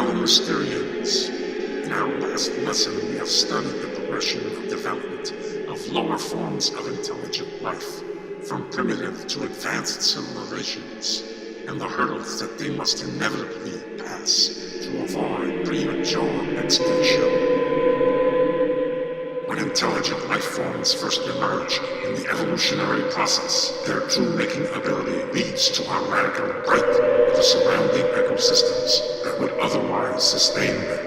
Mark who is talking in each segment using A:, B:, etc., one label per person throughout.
A: fellow Mysterians. In our last lesson, we have studied the progression of development of lower forms of intelligent life, from primitive to advanced civilizations, and the hurdles that they must inevitably pass to avoid premature extinction. When intelligent life forms first emerge in the evolutionary process, their true-making ability leads to a radical break with the surrounding ecosystems that would otherwise sustain them.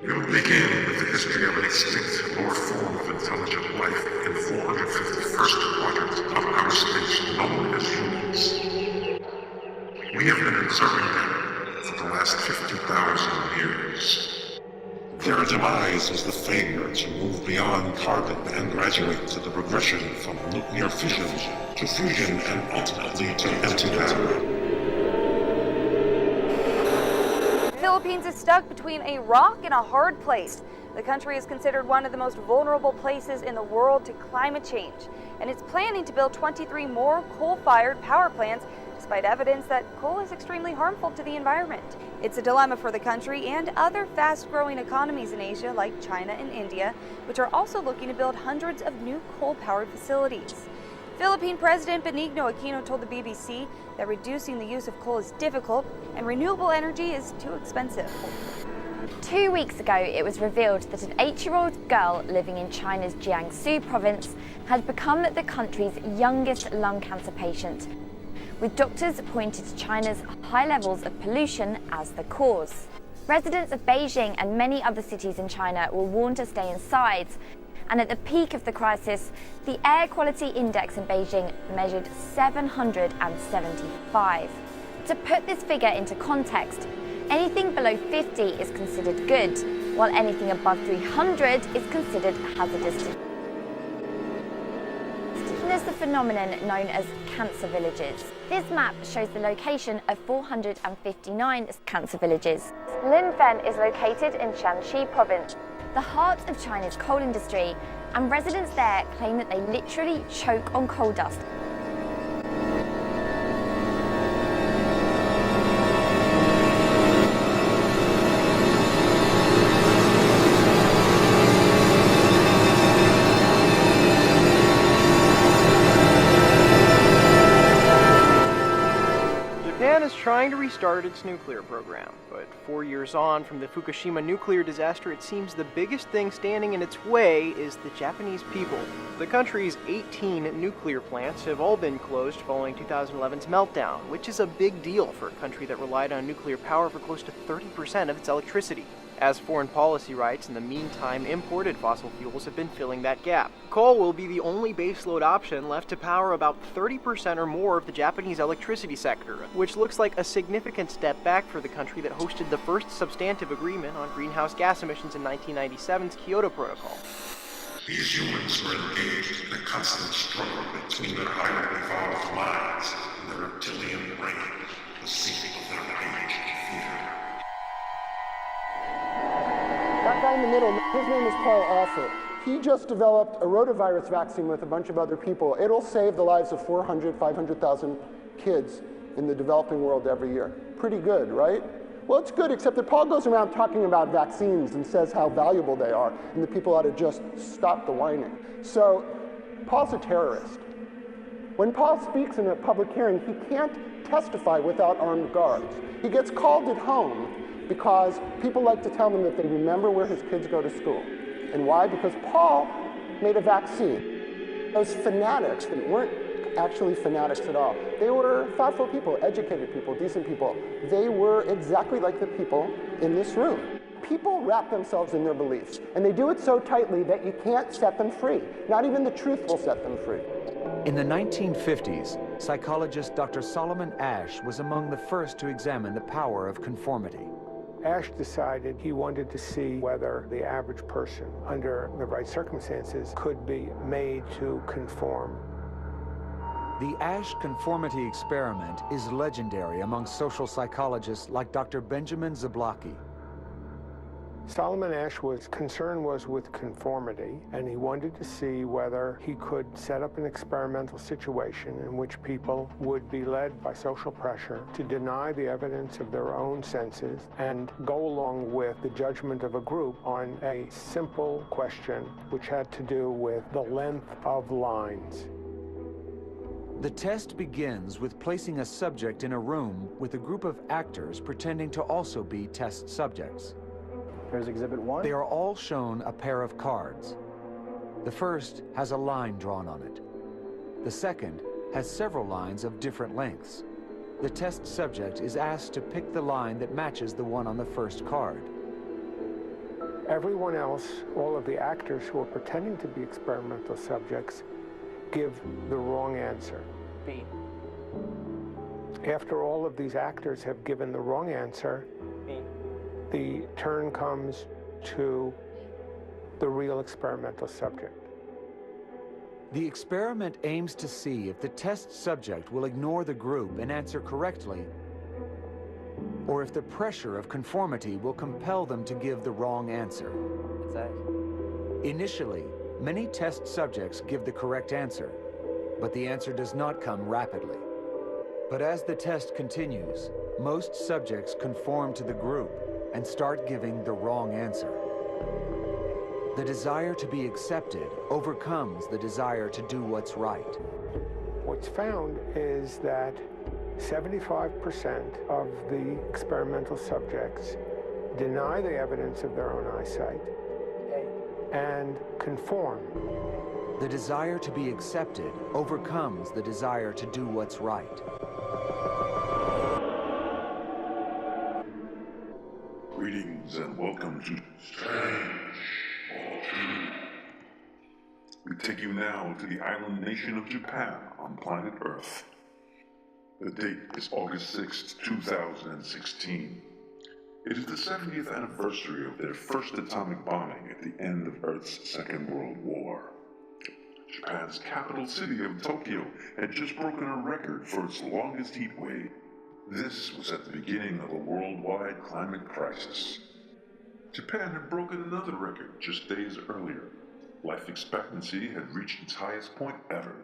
A: We'll begin with the history of an extinct lower form of intelligent life in the 451st quadrant of outer space known as humans. We have been observing them for the last 50,000 years. Their demise was the failure to move beyond carbon and graduate to the progression from nuclear fission to fusion and ultimately to antimatter.
B: The Philippines is stuck between a rock and a hard place. The country is considered one of the most vulnerable places in the world to climate change, and it's planning to build 23 more coal-fired power plants despite evidence that coal is extremely harmful to the environment. It's a dilemma for the country and other fast-growing economies in Asia like China and India, which are also looking to build hundreds of new coal-powered facilities. Philippine President Benigno Aquino told the BBC that reducing the use of coal is difficult and renewable energy is too expensive.
C: 2 weeks ago, it was revealed that an 8-year-old girl living in China's Jiangsu province had become the country's youngest lung cancer patient, with doctors pointed to China's high levels of pollution as the cause. Residents of Beijing and many other cities in China were warned to stay inside, and at the peak of the crisis, the air quality index in Beijing measured 775. To put this figure into context, anything below 50 is considered good, while anything above 300 is considered hazardous. There's the phenomenon known as cancer villages. This map shows the location of 459 cancer villages. Linfen is located in Shanxi province, the heart of China's coal industry, and residents there claim that they literally choke on coal dust.
D: Japan is trying to restart its nuclear program, but 4 years on from the Fukushima nuclear disaster, it seems the biggest thing standing in its way is the Japanese people. The country's 18 nuclear plants have all been closed following 2011's meltdown, which is a big deal for a country that relied on nuclear power for close to 30% of its electricity. As foreign policy rights, in the meantime, imported fossil fuels have been filling that gap. Coal will be the only baseload option left to power about 30% or more of the Japanese electricity sector, which looks like a significant step back for the country that hosted the first substantive agreement on greenhouse gas emissions in 1997's Kyoto Protocol.
A: These humans were engaged in a constant struggle between their highly evolved minds and their reptilian brain, the seat of their rage and fear.
E: That guy in the middle, his name is Paul Alford. He just developed a rotavirus vaccine with a bunch of other people. It'll save the lives of 500,000 kids in the developing world every year. Pretty good, right? Well, it's good, except that Paul goes around talking about vaccines and says how valuable they are, and the people ought to just stop the whining. So, Paul's a terrorist. When Paul speaks in a public hearing, he can't testify without armed guards. He gets called at home because people like to tell him that they remember where his kids go to school. And why? Because Paul made a vaccine. Those fanatics that weren't actually fanatics at all, they were thoughtful people, educated people, decent people. They were exactly like the people in this room. People wrap themselves in their beliefs, and they do it so tightly that you can't set them free. Not even the truth will set them free.
F: In the 1950s, psychologist Dr. Solomon Asch was among the first to examine the power of conformity.
G: Asch decided he wanted to see whether the average person, under the right circumstances, could be made to conform.
F: The Asch conformity experiment is legendary among social psychologists like Dr. Benjamin Zablocki.
G: Solomon Ash's concern was with conformity, and he wanted to see whether he could set up an experimental situation in which people would be led by social pressure to deny the evidence of their own senses and go along with the judgment of a group on a simple question which had to do with the length of lines.
F: The test begins with placing a subject in a room with a group of actors pretending to also be test subjects.
D: Here's Exhibit 1.
F: They are all shown a pair of cards. The first has a line drawn on it. The second has several lines of different lengths. The test subject is asked to pick the line that matches the one on the first card.
G: Everyone else, all of the actors who are pretending to be experimental subjects, give the wrong answer.
D: B.
G: After all of these actors have given the wrong answer,
D: B.
G: the turn comes to the real experimental subject.
F: The experiment aims to see if the test subject will ignore the group and answer correctly, or if the pressure of conformity will compel them to give the wrong answer.
D: It's A.
F: Initially, many test subjects give the correct answer, but the answer does not come rapidly. But as the test continues, most subjects conform to the group and start giving the wrong answer. The desire to be accepted overcomes the desire to do what's right.
G: What's found is that 75% of the experimental subjects deny the evidence of their own eyesight and conform.
F: The desire to be accepted overcomes the desire to do what's right.
A: Greetings and welcome to Strange or True. We take you now to the island nation of Japan on planet Earth. The date is August 6th, 2016. It is the 70th anniversary of their first atomic bombing at the end of Earth's Second World War. Japan's capital city of Tokyo had just broken a record for its longest heat wave. This was at the beginning of a worldwide climate crisis. Japan had broken another record just days earlier. Life expectancy had reached its highest point ever.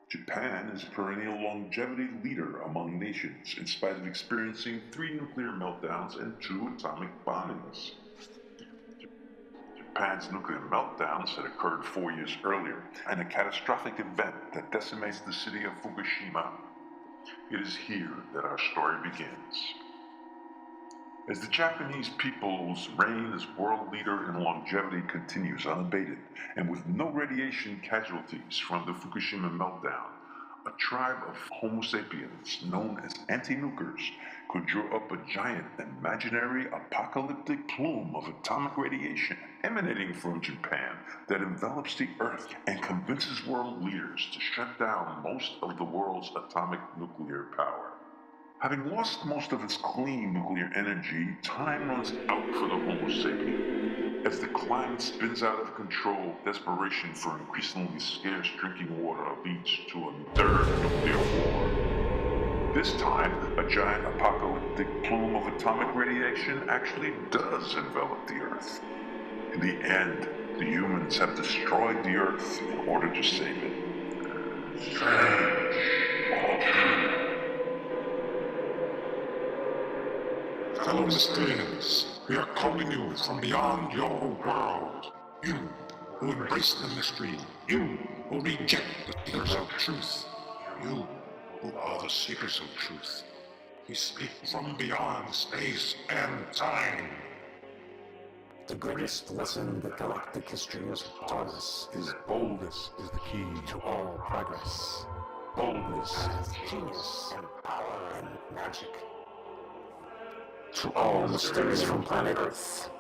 A: Japan is a perennial longevity leader among nations in spite of experiencing 3 nuclear meltdowns and 2 atomic bombings. Japan's nuclear meltdowns had occurred 4 years earlier, and a catastrophic event that decimates the city of Fukushima. It is here that our story begins. As the Japanese people's reign as world leader in longevity continues unabated, and with no radiation casualties from the Fukushima meltdown, a tribe of Homo sapiens known as anti-nukers could draw up a giant imaginary apocalyptic plume of atomic radiation emanating from Japan that envelops the Earth and convinces world leaders to shut down most of the world's atomic nuclear power. Having lost most of its clean nuclear energy, time runs out for the Homo sapien. As the climate spins out of control, desperation for increasingly scarce drinking water leads to a third nuclear war. This time, a giant apocalyptic plume of atomic radiation actually does envelop the Earth. In the end, the humans have destroyed the Earth in order to save it. Strange or true? Fellow Mysterians, we are calling you from beyond your world. You who embrace the mystery. You who reject the seekers of truth. You who are the seekers of truth. We speak from beyond space and time.
H: The greatest lesson that galactic history has taught us is boldness is the key to all progress. Boldness has genius and power and magic. To all mysterious from planet Earth,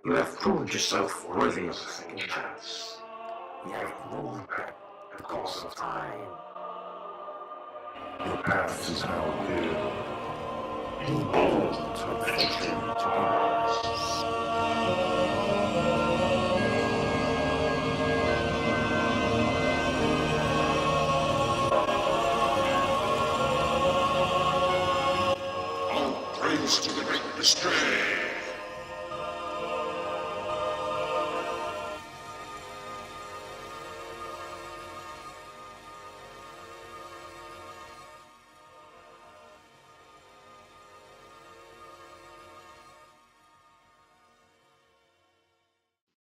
H: you have proved yourself worthy of a second chance. You have moved back the course of time.
A: Your path is now clear.
H: Be bold to adventure to Mars.
A: Praise to the great Strange.